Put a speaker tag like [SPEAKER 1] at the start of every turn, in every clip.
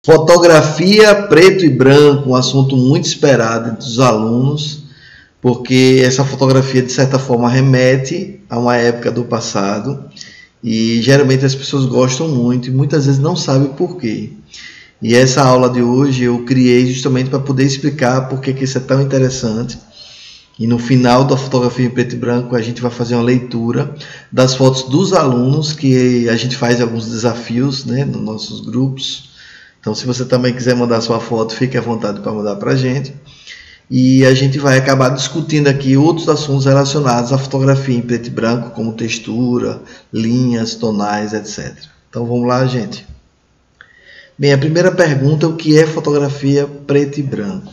[SPEAKER 1] Fotografia preto e branco, um assunto muito esperado dos alunos, porque essa fotografia de certa forma remete a uma época do passado e geralmente as pessoas gostam muito e muitas vezes não sabem por quê. E essa aula de hoje eu criei justamente para poder explicar por que isso é tão interessante. E no final da fotografia em preto e branco a gente vai fazer uma leitura das fotos dos alunos, que a gente faz alguns desafios, né, nos nossos grupos. Então, se você também quiser mandar sua foto, fique à vontade para mandar para a gente. E a gente vai acabar discutindo aqui outros assuntos relacionados à fotografia em preto e branco, como textura, linhas, tonais, etc. Então, vamos lá, gente. Bem, a primeira pergunta é o que é fotografia preto e branco.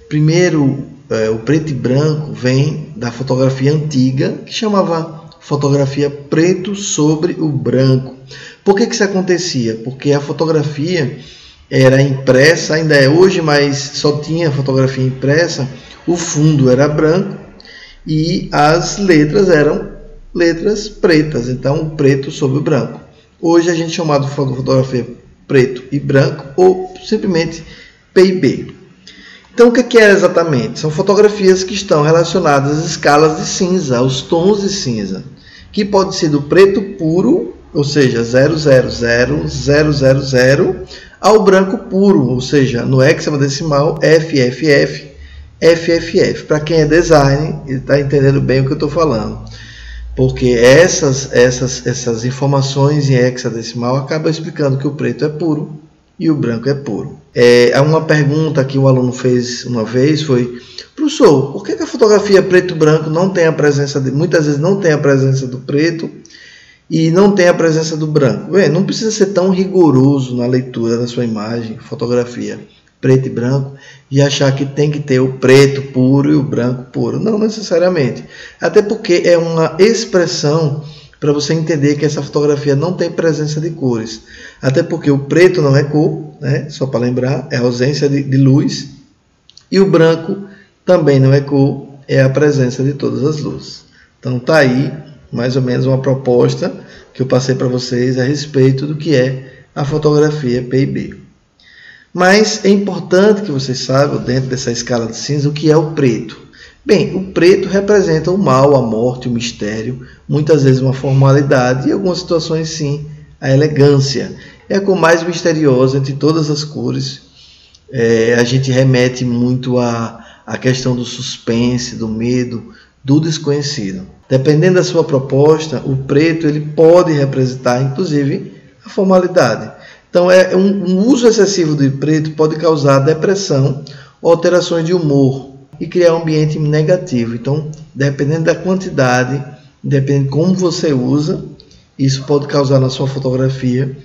[SPEAKER 1] Primeiro, o preto e branco vem da fotografia antiga, que chamava fotografia preto sobre o branco. Por que isso acontecia? Porque a fotografia era impressa, ainda é hoje, mas só tinha fotografia impressa, o fundo era branco e as letras eram letras pretas, então preto sobre o branco. Hoje a gente chama de fotografia preto e branco ou simplesmente PIB. Então o que é exatamente? São fotografias que estão relacionadas às escalas de cinza, aos tons de cinza, que pode ser do preto puro, ou seja, 000, 000, ao branco puro, ou seja, no hexadecimal FFF, FFF. Para quem é design, ele está entendendo bem o que eu estou falando, porque essas informações em hexadecimal acabam explicando que o preto é puro e o branco é puro. Uma pergunta que o aluno fez uma vez foi: professor, por que a fotografia preto e branco não tem a presença muitas vezes não tem a presença do preto e não tem a presença do branco? Não precisa ser tão rigoroso na leitura da sua imagem, fotografia preto e branco, e achar que tem que ter o preto puro e o branco puro. Não necessariamente. Até porque é uma expressão para você entender que essa fotografia não tem presença de cores. Até porque o preto não é cor, né? Só para lembrar, é a ausência de luz. E o branco também não é cor, é a presença de todas as luzes. Então tá aí mais ou menos uma proposta que eu passei para vocês a respeito do que é a fotografia PIB. Mas é importante que vocês saibam, dentro dessa escala de cinza, o que é o preto. Bem, o preto representa o mal, a morte, o mistério, muitas vezes uma formalidade e, em algumas situações, sim, a elegância. É a cor mais misteriosa entre todas as cores. A gente remete muito à questão do suspense, do medo, do desconhecido. Dependendo da sua proposta, o preto ele pode representar, inclusive, a formalidade. Então, um uso excessivo do preto pode causar depressão ou alterações de humor e criar um ambiente negativo. Então, dependendo da quantidade, dependendo de como você usa, isso pode causar na sua fotografia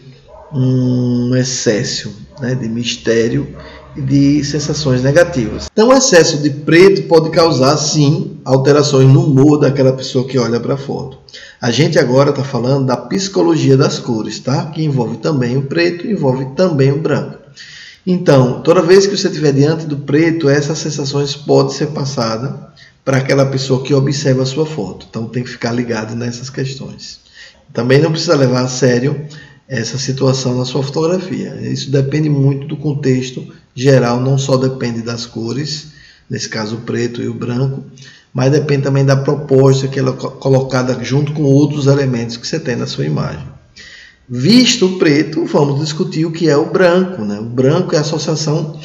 [SPEAKER 1] um excesso, né, de mistério e de sensações negativas. Então, o excesso de preto pode causar, sim, alterações no humor daquela pessoa que olha para a foto. A gente agora está falando da psicologia das cores, tá? Que envolve também o preto, envolve também o branco. Então, toda vez que você estiver diante do preto, essas sensações podem ser passadas para aquela pessoa que observa a sua foto. Então, tem que ficar ligado nessas questões. Também não precisa levar a sério essa situação na sua fotografia. Isso depende muito do contexto geral, não só depende das cores, nesse caso o preto e o branco, mas depende também da proposta que ela é colocada junto com outros elementos que você tem na sua imagem. Visto o preto, vamos discutir o que é o branco, né? O branco é a associação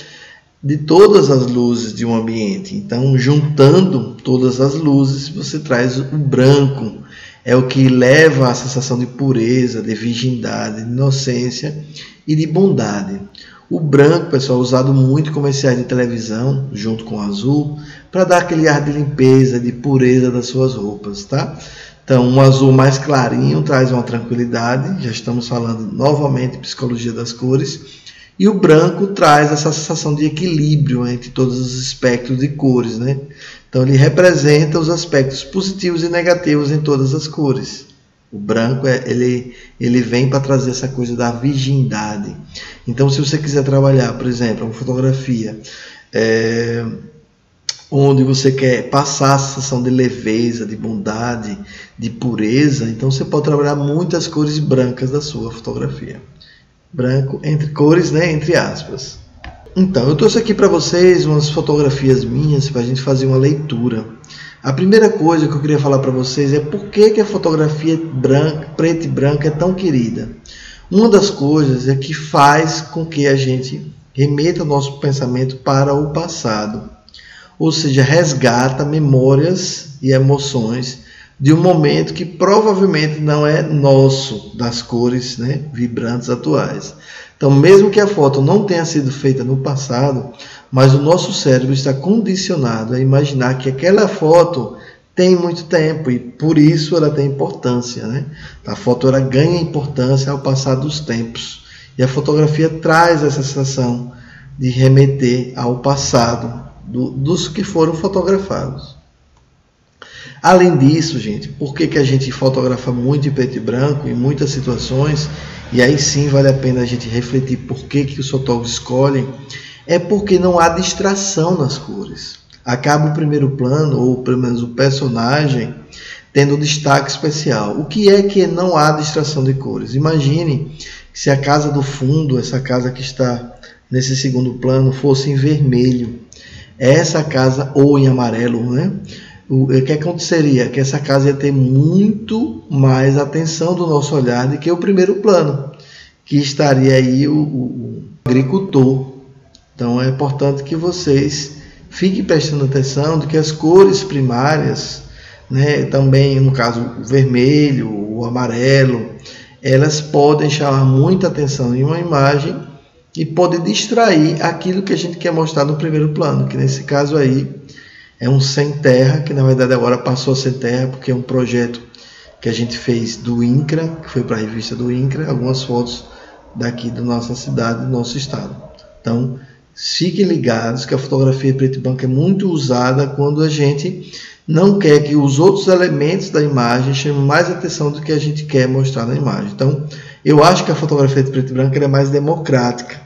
[SPEAKER 1] de todas as luzes de um ambiente. Então, juntando todas as luzes, você traz o branco. É o que leva à sensação de pureza, de virgindade, de inocência e de bondade. O branco, pessoal, é usado muito em comerciais de televisão, junto com o azul, para dar aquele ar de limpeza, de pureza das suas roupas, tá? Então, um azul mais clarinho traz uma tranquilidade, já estamos falando novamente de psicologia das cores, e o branco traz essa sensação de equilíbrio entre todos os espectros de cores, né? Então, ele representa os aspectos positivos e negativos em todas as cores. O branco, ele vem para trazer essa coisa da virgindade. Então, se você quiser trabalhar, por exemplo, uma fotografia onde você quer passar a sensação de leveza, de bondade, de pureza, então você pode trabalhar muitas cores brancas da sua fotografia. branco entre cores, né, entre aspas. Então, eu trouxe aqui para vocês umas fotografias minhas para a gente fazer uma leitura. A primeira coisa que eu queria falar para vocês é por que a fotografia preta e branca é tão querida. Uma das coisas é que faz com que a gente remeta o nosso pensamento para o passado, ou seja, resgata memórias e emoções de um momento que provavelmente não é nosso, das cores, né, vibrantes atuais. Então, mesmo que a foto não tenha sido feita no passado, mas o nosso cérebro está condicionado a imaginar que aquela foto tem muito tempo e por isso ela tem importância, né? A foto ela ganha importância ao passar dos tempos. E a fotografia traz essa sensação de remeter ao passado dos que foram fotografados. Além disso, gente, por que a gente fotografa muito em preto e branco em muitas situações, e aí sim vale a pena a gente refletir por que os fotógrafos escolhem, é porque não há distração nas cores. Acaba o primeiro plano, ou pelo menos o personagem, tendo um destaque especial. O que é que não há distração de cores? Imagine se a casa do fundo, essa casa que está nesse segundo plano, fosse em vermelho. Essa casa, ou em amarelo, né? O que aconteceria? Que essa casa ia ter muito mais atenção do nosso olhar do que o primeiro plano, que estaria aí o agricultor. Então é importante que vocês fiquem prestando atenção de que as cores primárias, né, também no caso o vermelho, o amarelo, elas podem chamar muita atenção em uma imagem e podem distrair aquilo que a gente quer mostrar no primeiro plano, que nesse caso aí é um sem terra, que na verdade agora passou a ser terra, porque é um projeto que a gente fez do INCRA, que foi para a revista do INCRA, algumas fotos daqui da nossa cidade, do nosso estado. Então, fiquem ligados que a fotografia preto e branco é muito usada quando a gente não quer que os outros elementos da imagem chamem mais atenção do que a gente quer mostrar na imagem. Então, eu acho que a fotografia de preto e branco é mais democrática.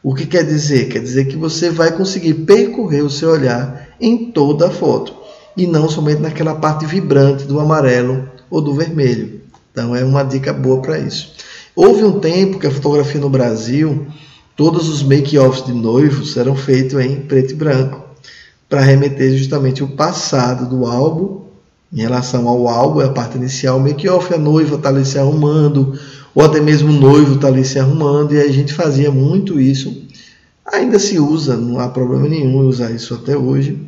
[SPEAKER 1] O que quer dizer? Quer dizer que você vai conseguir percorrer o seu olhar em toda a foto e não somente naquela parte vibrante do amarelo ou do vermelho. Então é uma dica boa para isso. Houve um tempo que a fotografia no Brasil, todos os make-offs de noivos eram feitos em preto e branco, para remeter justamente o passado do álbum em relação ao álbum, é a parte inicial, o make-off, a noiva está ali se arrumando, ou até mesmo o noivo está ali se arrumando, e a gente fazia muito isso. Ainda se usa, não há problema nenhum usar isso até hoje,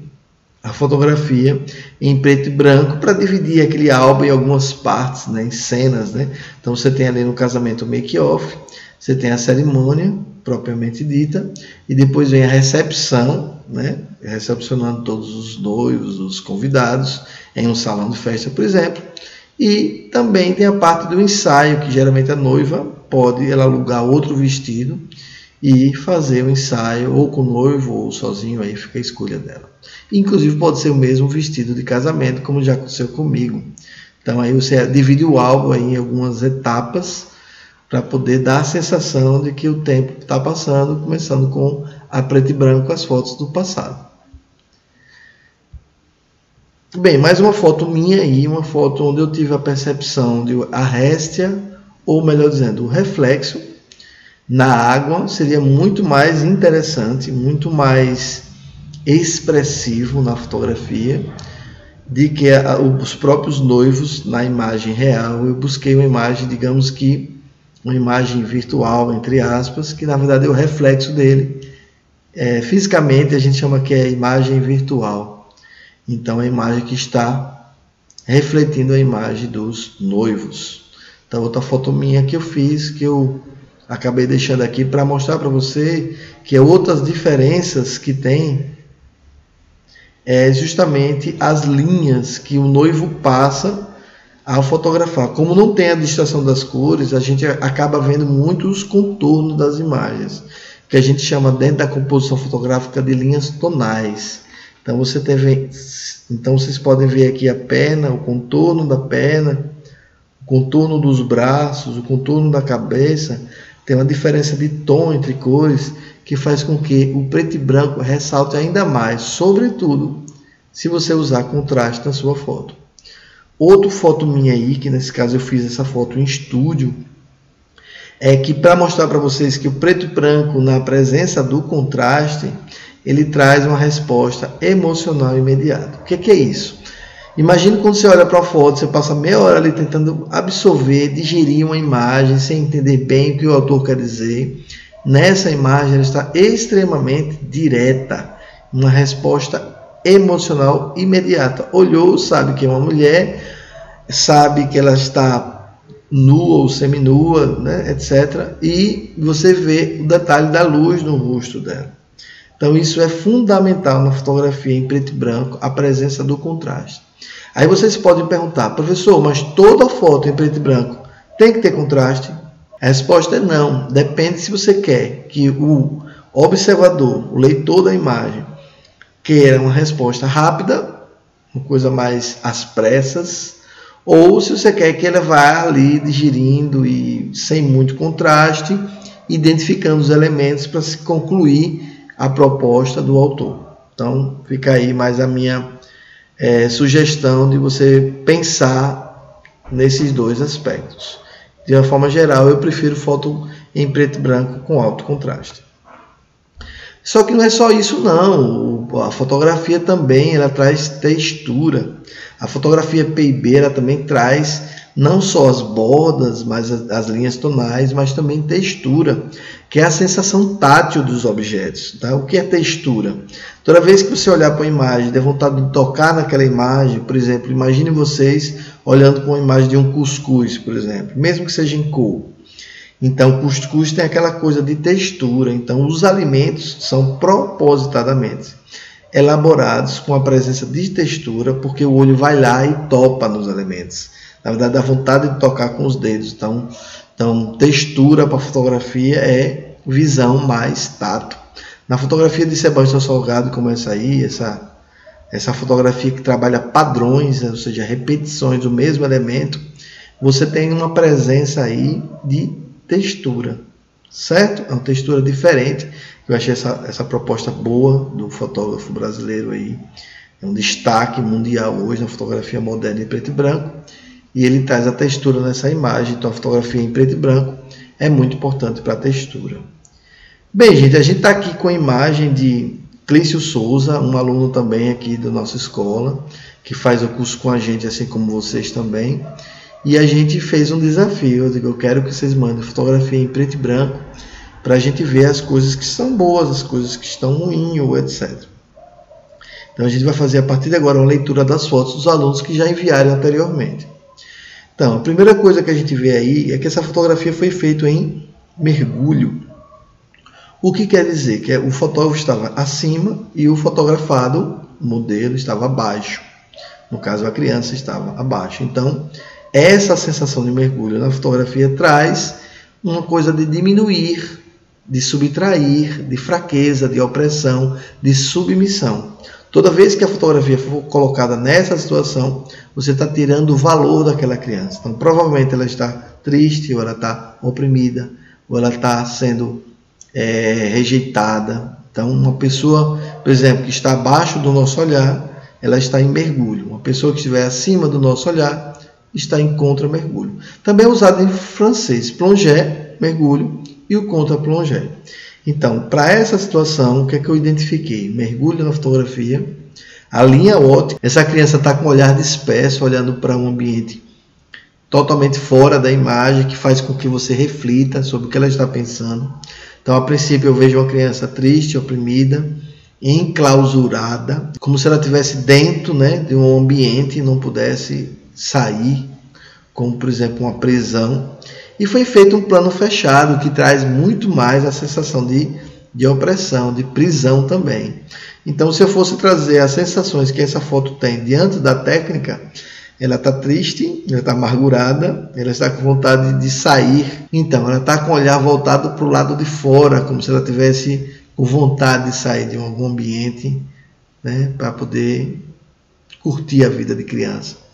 [SPEAKER 1] a fotografia em preto e branco, para dividir aquele álbum em algumas partes, né, em cenas, né? Então você tem ali no casamento o make-off, você tem a cerimônia propriamente dita, e depois vem a recepção, né, recepcionando todos os noivos, os convidados, em um salão de festa, por exemplo. E também tem a parte do ensaio, que geralmente a noiva pode alugar outro vestido e fazer o ensaio, ou com o noivo, ou sozinho, aí fica a escolha dela. Inclusive pode ser o mesmo vestido de casamento, como já aconteceu comigo. Então aí você divide o álbum aí em algumas etapas, para poder dar a sensação de que o tempo está passando, começando com a preto e branco, as fotos do passado. Bem, mais uma foto minha aí, uma foto onde eu tive a percepção de a réstia, ou melhor dizendo, o reflexo na água seria muito mais interessante, muito mais expressivo na fotografia de que os próprios noivos na imagem real. Eu busquei uma imagem, digamos que uma imagem virtual, entre aspas, que na verdade é o reflexo dele. Fisicamente a gente chama que é imagem virtual. Então é a imagem que está refletindo a imagem dos noivos. Então outra foto minha que eu fiz, que eu acabei deixando aqui para mostrar para você que outras diferenças que tem é justamente as linhas que o noivo passa ao fotografar. Como não tem a distração das cores, a gente acaba vendo muito os contornos das imagens, que a gente chama dentro da composição fotográfica de linhas tonais. Então vocês podem ver aqui a perna, o contorno da perna, o contorno dos braços, o contorno da cabeça. Tem uma diferença de tom entre cores que faz com que o preto e branco ressalte ainda mais, sobretudo se você usar contraste na sua foto. Outra foto minha aí, que nesse caso eu fiz essa foto em estúdio, é que, para mostrar para vocês que o preto e branco, na presença do contraste, ele traz uma resposta emocional imediata. O que é isso? Imagine quando você olha para a foto, você passa meia hora ali tentando absorver, digerir uma imagem, sem entender bem o que o autor quer dizer. Nessa imagem, ela está extremamente direta, uma resposta emocional imediata. Olhou, sabe que é uma mulher, sabe que ela está nua ou seminua, né, etc. E você vê o detalhe da luz no rosto dela. Então isso é fundamental na fotografia em preto e branco, a presença do contraste. Aí vocês podem perguntar, professor, mas toda foto em preto e branco tem que ter contraste? A resposta é não, depende se você quer que o observador, o leitor da imagem, queira uma resposta rápida, uma coisa mais às pressas, ou se você quer que ele vá ali digerindo e sem muito contraste, identificando os elementos para se concluir a proposta do autor. Então fica aí mais a minha sugestão de você pensar nesses dois aspectos. De uma forma geral, eu prefiro foto em preto e branco com alto contraste. Só que não é só isso não, a fotografia também ela traz textura. A fotografia PIB ela também traz não só as bordas, mas as linhas tonais, mas também textura, que é a sensação tátil dos objetos. Tá? O que é textura? Toda vez que você olhar para uma imagem, der vontade de tocar naquela imagem, por exemplo, imagine vocês olhando para uma imagem de um cuscuz, por exemplo, mesmo que seja em cor. Então, o cuscuz tem aquela coisa de textura. Então, os alimentos são propositadamente elaborados com a presença de textura, porque o olho vai lá e topa nos elementos. Na verdade, dá vontade de tocar com os dedos. Então textura para fotografia é visão mais tato. Na fotografia de Sebastião Salgado, como essa aí, essa fotografia que trabalha padrões, ou seja, repetições do mesmo elemento, você tem uma presença aí de textura, certo? É uma textura diferente. Eu achei essa proposta boa do fotógrafo brasileiro aí. É um destaque mundial hoje na fotografia moderna em preto e branco. E ele traz a textura nessa imagem. Então a fotografia em preto e branco é muito importante para a textura. Bem, gente, a gente está aqui com a imagem de Clício Souza, um aluno também aqui da nossa escola, que faz o curso com a gente, assim como vocês também. E a gente fez um desafio. Eu digo, eu quero que vocês mandem fotografia em preto e branco para a gente ver as coisas que são boas, as coisas que estão ruins, ou etc. Então a gente vai fazer a partir de agora uma leitura das fotos dos alunos que já enviaram anteriormente. Então, a primeira coisa que a gente vê aí é que essa fotografia foi feita em mergulho. O que quer dizer? Que o fotógrafo estava acima e o fotografado, o modelo, estava abaixo. No caso, a criança estava abaixo. Então, essa sensação de mergulho na fotografia traz uma coisa de diminuir, de subtrair, de fraqueza, de opressão, de submissão. Toda vez que a fotografia for colocada nessa situação, você está tirando o valor daquela criança. Então, provavelmente ela está triste, ou ela está oprimida, ou ela está sendo rejeitada. Então, uma pessoa, por exemplo, que está abaixo do nosso olhar, ela está em mergulho. Uma pessoa que estiver acima do nosso olhar, está em contra-mergulho. Também é usado em francês, plongée, mergulho, e o contra-plongée. Então, para essa situação, o que é que eu identifiquei? Mergulho na fotografia, a linha ótica, essa criança está com o olhar disperso, olhando para um ambiente totalmente fora da imagem, que faz com que você reflita sobre o que ela está pensando. Então, a princípio, eu vejo uma criança triste, oprimida, enclausurada, como se ela estivesse dentro, né, de um ambiente e não pudesse sair, como, por exemplo, uma prisão. E foi feito um plano fechado, que traz muito mais a sensação de opressão, de prisão também. Então, se eu fosse trazer as sensações que essa foto tem diante da técnica, ela está triste, ela está amargurada, ela está com vontade de sair. Então, ela está com o olhar voltado para o lado de fora, como se ela tivesse com vontade de sair de algum ambiente, né, para poder curtir a vida de criança.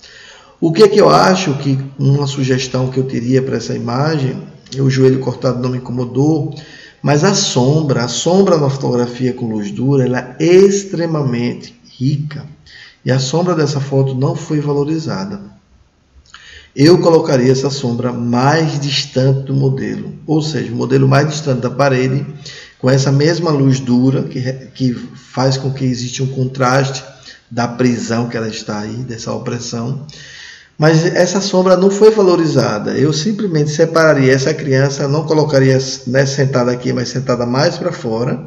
[SPEAKER 1] O que é que eu acho que uma sugestão que eu teria para essa imagem, o joelho cortado não me incomodou, mas a sombra na fotografia com luz dura, ela é extremamente rica. E a sombra dessa foto não foi valorizada. eu colocaria essa sombra mais distante do modelo, ou seja, o modelo mais distante da parede, com essa mesma luz dura, que faz com que exista um contraste da prisão que ela está aí, dessa opressão. Mas essa sombra não foi valorizada. Eu simplesmente separaria essa criança, não colocaria, né, sentada aqui, mas sentada mais para fora.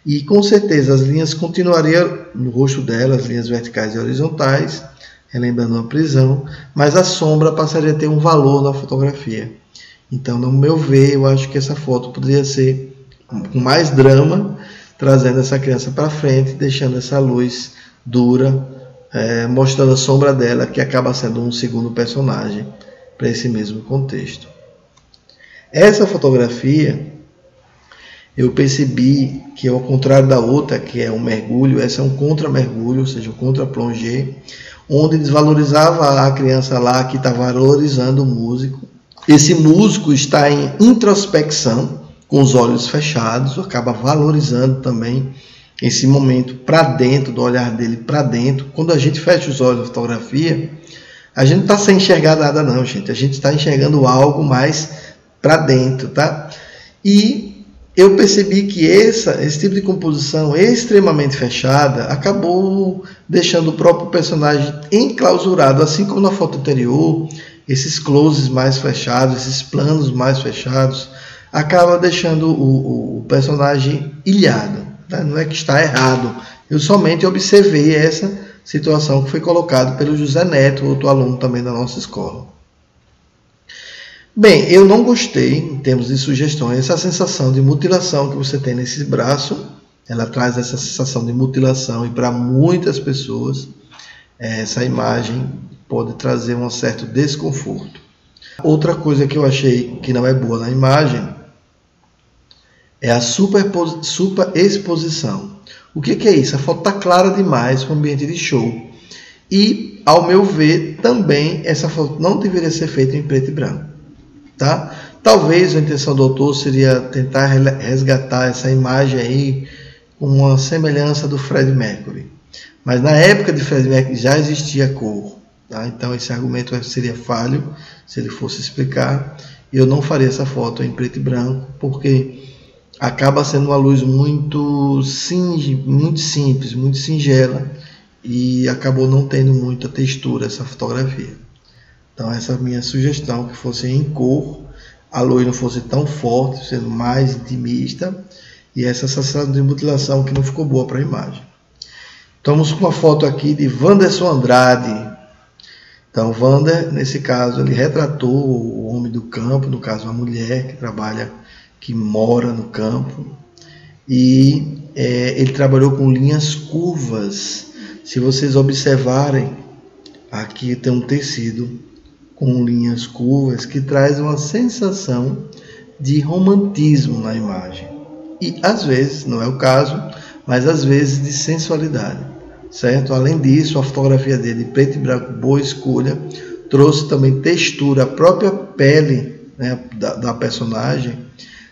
[SPEAKER 1] E com certeza as linhas continuariam no rosto dela, as linhas verticais e horizontais, relembrando a prisão, mas a sombra passaria a ter um valor na fotografia. Então, no meu ver, eu acho que essa foto poderia ser com mais drama, trazendo essa criança para frente, deixando essa luz dura, mostrando a sombra dela, que acaba sendo um segundo personagem para esse mesmo contexto. Essa fotografia, eu percebi que, ao contrário da outra, que é um mergulho, essa é um contra-mergulho, ou seja, um contra-plongé, onde desvalorizava a criança lá, que está valorizando o músico. Esse músico está em introspecção, com os olhos fechados, acaba valorizando também esse momento para dentro, do olhar dele para dentro. Quando a gente fecha os olhos na fotografia, a gente não está sem enxergar nada não, gente. A gente está enxergando algo mais para dentro, tá? E eu percebi que esse tipo de composição extremamente fechada acabou deixando o próprio personagem enclausurado, assim como na foto anterior, esses closes mais fechados, esses planos mais fechados, acaba deixando o personagem ilhado. Não é que está errado, eu somente observei essa situação que foi colocada pelo José Neto, outro aluno também da nossa escola. Bem, eu não gostei, em termos de sugestões, essa sensação de mutilação que você tem nesse braço. Ela traz essa sensação de mutilação e para muitas pessoas essa imagem pode trazer um certo desconforto. Outra coisa que eu achei que não é boa na imagem é a superexposição. O que é isso? A foto está clara demais para o ambiente de show. E, ao meu ver, também essa foto não deveria ser feita em preto e branco. Tá? Talvez a intenção do autor seria tentar resgatar essa imagem aí com uma semelhança do Freddie Mercury. Mas na época de Freddie Mercury já existia cor. Tá? Então esse argumento seria falho se ele fosse explicar. Eu não faria essa foto em preto e branco, porque acaba sendo uma luz muito simples, muito singela, e acabou não tendo muita textura essa fotografia. Então essa é a minha sugestão, que fosse em cor, a luz não fosse tão forte, sendo mais intimista, e essa sensação de mutilação que não ficou boa para a imagem. Estamos com uma foto aqui de Wanderson Andrade. Então Wander, nesse caso, ele retratou o homem do campo, no caso uma mulher que trabalha, que mora no campo, e ele trabalhou com linhas curvas. Se vocês observarem, aqui tem um tecido com linhas curvas que traz uma sensação de romantismo na imagem. E às vezes, não é o caso, mas às vezes de sensualidade, certo? Além disso, a fotografia dele, preto e branco, boa escolha, trouxe também textura. A própria pele, né, da personagem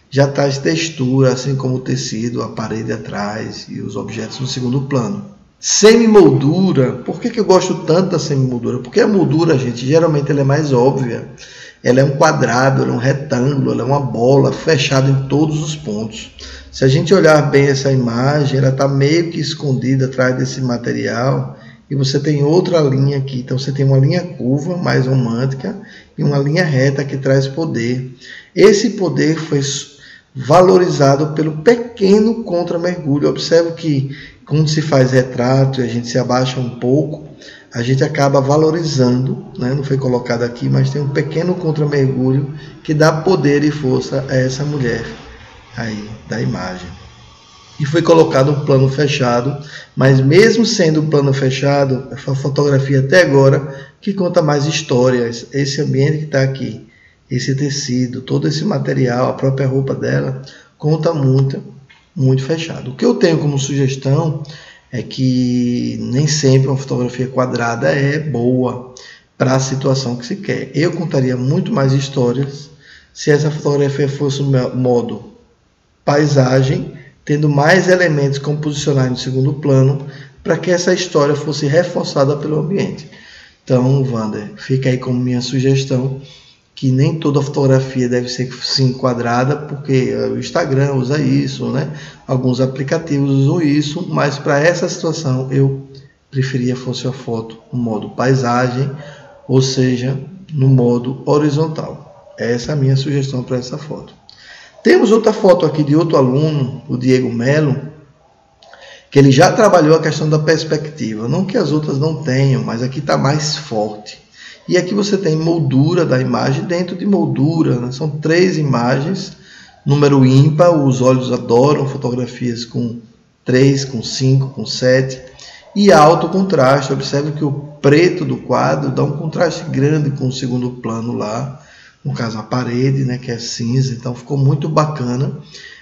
[SPEAKER 1] já traz textura, assim como o tecido, a parede atrás e os objetos no segundo plano. Semimoldura, por que eu gosto tanto da semimoldura? Porque a moldura, gente, geralmente ela é mais óbvia. Ela é um quadrado, ela é um retângulo, ela é uma bola fechada em todos os pontos. Se a gente olhar bem essa imagem, ela está meio que escondida atrás desse material, e você tem outra linha aqui. Então você tem uma linha curva, mais romântica, e uma linha reta que traz poder. Esse poder foi valorizado pelo pequeno contra-mergulho. Observe que quando se faz retrato e a gente se abaixa um pouco, a gente acaba valorizando, né? Não foi colocado aqui, mas tem um pequeno contra-mergulho que dá poder e força a essa mulher aí da imagem. E foi colocado um plano fechado, mas mesmo sendo um plano fechado, a fotografia até agora que conta mais histórias. Esse ambiente que está aqui, esse tecido, todo esse material, a própria roupa dela, conta muito fechado. O que eu tenho como sugestão é que nem sempre uma fotografia quadrada é boa para a situação que se quer. Eu contaria muito mais histórias se essa fotografia fosse o modo paisagem, tendo mais elementos composicionais no segundo plano, para que essa história fosse reforçada pelo ambiente. Então, Wander, fica aí como minha sugestão, que nem toda fotografia deve ser sim enquadrada, porque o Instagram usa isso, né? Alguns aplicativos usam isso, mas para essa situação eu preferia fosse a foto no modo paisagem, ou seja, no modo horizontal. Essa é a minha sugestão para essa foto. Temos outra foto aqui de outro aluno, o Diego Melo, que ele já trabalhou a questão da perspectiva. Não que as outras não tenham, mas aqui está mais forte. E aqui você tem moldura da imagem dentro de moldura, né? São 3 imagens, número ímpar, os olhos adoram fotografias com 3, com 5, com 7. E alto contraste, observe que o preto do quadro dá um contraste grande com o segundo plano lá, no caso a parede, né, que é cinza, então ficou muito bacana.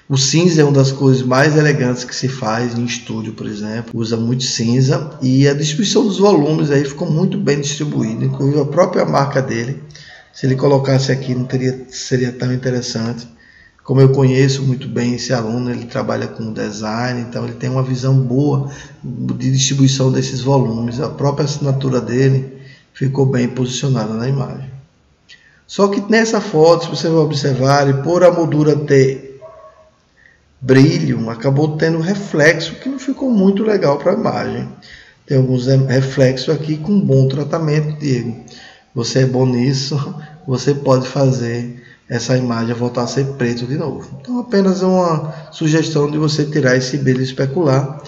[SPEAKER 1] O cinza é uma das cores mais elegantes que se faz em estúdio, por exemplo, usa muito cinza, e a distribuição dos volumes aí ficou muito bem distribuída, inclusive a própria marca dele, se ele colocasse aqui não seria tão interessante. Como eu conheço muito bem esse aluno, ele trabalha com design, então ele tem uma visão boa de distribuição desses volumes. A própria assinatura dele ficou bem posicionada na imagem. Só que nessa foto, se você vai observar, e por a moldura ter brilho, acabou tendo reflexo que não ficou muito legal para a imagem. Tem alguns reflexos aqui com bom tratamento, Diego. Você é bom nisso, você pode fazer essa imagem voltar a ser preto de novo. Então apenas uma sugestão de você tirar esse brilho especular.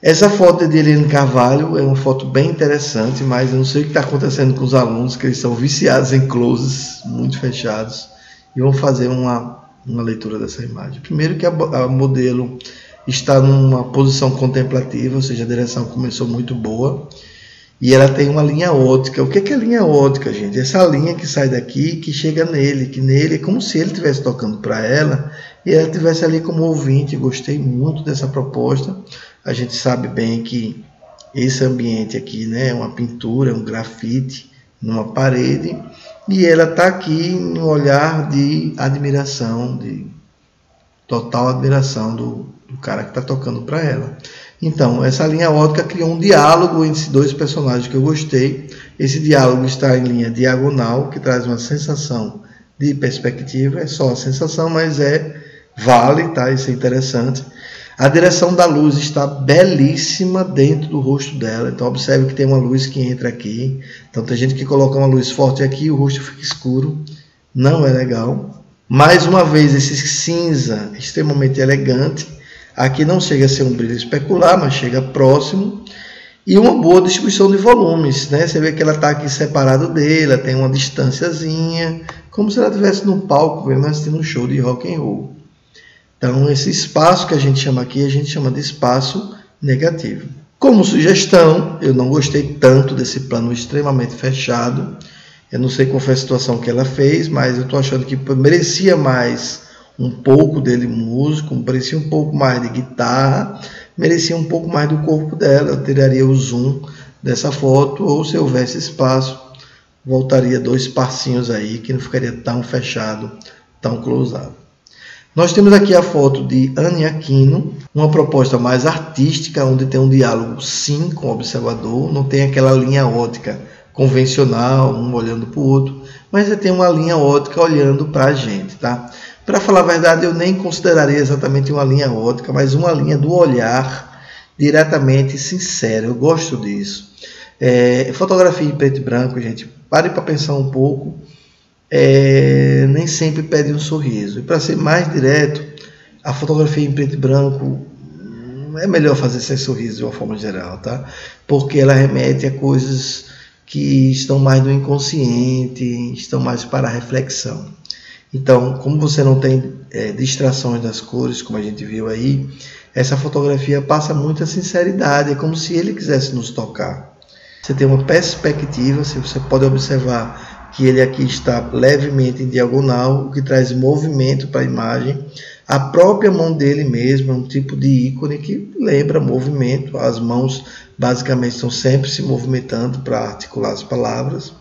[SPEAKER 1] Essa foto de Eliane Carvalho é uma foto bem interessante, mas eu não sei o que está acontecendo com os alunos, que eles são viciados em closes, muito fechados, e vão fazer uma leitura dessa imagem. Primeiro que a modelo está numa posição contemplativa, ou seja, a direção começou muito boa, e ela tem uma linha ótica. O que é linha ótica, gente? Essa linha que sai daqui, que chega nele, que nele é como se ele estivesse tocando para ela, e ela estivesse ali como ouvinte. Gostei muito dessa proposta. A gente sabe bem que esse ambiente aqui, né, é uma pintura, é um grafite numa parede, e ela está aqui no olhar de admiração, de total admiração do cara que está tocando para ela. Então, essa linha ótica criou um diálogo entre dois personagens que eu gostei. Esse diálogo está em linha diagonal, que traz uma sensação de perspectiva. É só a sensação, mas vale, tá? Isso é interessante. A direção da luz está belíssima dentro do rosto dela. Então, observe que tem uma luz que entra aqui. Então, tem gente que coloca uma luz forte aqui e o rosto fica escuro. Não é legal. Mais uma vez, esse cinza extremamente elegante. Aqui não chega a ser um brilho especular, mas chega próximo. E uma boa distribuição de volumes, né? Você vê que ela está aqui separada dele, tem uma distânciazinha, como se ela estivesse no palco, mesmo assistindo um show de rock and roll. Então, esse espaço que a gente chama aqui, a gente chama de espaço negativo. Como sugestão, eu não gostei tanto desse plano extremamente fechado. Eu não sei qual foi a situação que ela fez, mas eu estou achando que merecia mais um pouco dele músico, merecia um pouco mais de guitarra, merecia um pouco mais do corpo dela. Eu tiraria o zoom dessa foto, ou se houvesse espaço, voltaria 2 passinhos aí, que não ficaria tão fechado, tão closado. Nós temos aqui a foto de Anne Aquino, uma proposta mais artística, onde tem um diálogo sim com o observador, não tem aquela linha ótica convencional, um olhando para o outro, mas você tem uma linha ótica olhando para a gente, tá? Para falar a verdade, eu nem consideraria exatamente uma linha ótica, mas uma linha do olhar diretamente sincera. Eu gosto disso. Fotografia em preto e branco, gente, pare para pensar um pouco. Nem sempre pede um sorriso. E para ser mais direto, a fotografia em preto e branco é melhor fazer sem sorriso de uma forma geral, tá? Porque ela remete a coisas que estão mais no inconsciente, estão mais para a reflexão. Então, como você não tem distrações das cores, como a gente viu aí, essa fotografia passa muita sinceridade, é como se ele quisesse nos tocar. Você tem uma perspectiva, você pode observar que ele aqui está levemente em diagonal, o que traz movimento para a imagem. A própria mão dele mesmo é um tipo de ícone que lembra movimento. As mãos basicamente estão sempre se movimentando para articular as palavras.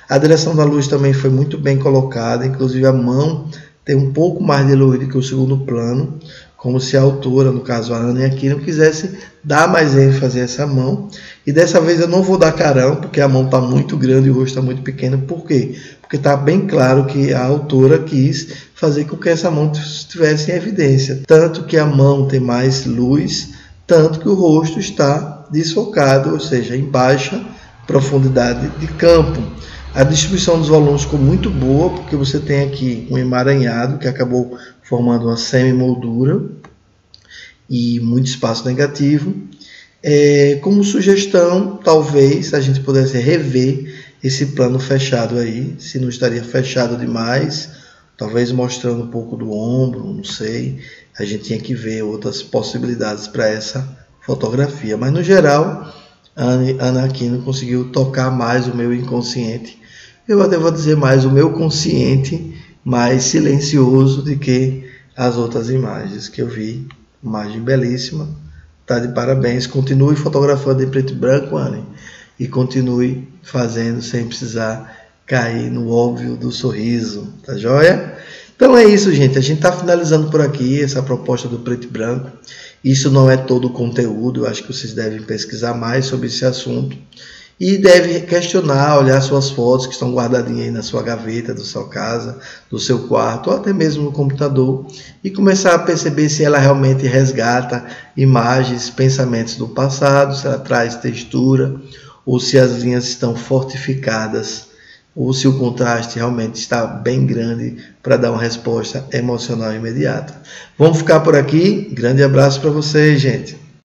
[SPEAKER 1] A direção da luz também foi muito bem colocada, inclusive a mão tem um pouco mais de luz do que o segundo plano, como se a autora, no caso a Ana Aquino, quisesse dar mais ênfase a essa mão. E dessa vez eu não vou dar carão, porque a mão está muito grande e o rosto está muito pequeno. Por quê? Porque está bem claro que a autora quis fazer com que essa mão estivesse em evidência. Tanto que a mão tem mais luz, tanto que o rosto está desfocado, ou seja, em baixa profundidade de campo. A distribuição dos volumes ficou muito boa, porque você tem aqui um emaranhado que acabou formando uma semi-moldura e muito espaço negativo. Como sugestão, talvez a gente pudesse rever esse plano fechado aí, se não estaria fechado demais, talvez mostrando um pouco do ombro, não sei. A gente tinha que ver outras possibilidades para essa fotografia, mas no geral Ana Aquino conseguiu tocar mais o meu inconsciente. Eu até vou dizer mais o meu consciente, mais silencioso do que as outras imagens que eu vi. Imagem belíssima, tá de parabéns. Continue fotografando em preto e branco, Anne, e continue fazendo sem precisar cair no óbvio do sorriso, tá joia? Então é isso, gente. A gente está finalizando por aqui essa proposta do preto e branco. Isso não é todo o conteúdo, eu acho que vocês devem pesquisar mais sobre esse assunto e devem questionar, olhar suas fotos que estão guardadinhas aí na sua gaveta, da sua casa, do seu quarto ou até mesmo no computador e começar a perceber se ela realmente resgata imagens, pensamentos do passado, se ela traz textura ou se as linhas estão fortificadas ou se o contraste realmente está bem grande para dar uma resposta emocional imediata. Vamos ficar por aqui. Grande abraço para vocês, gente.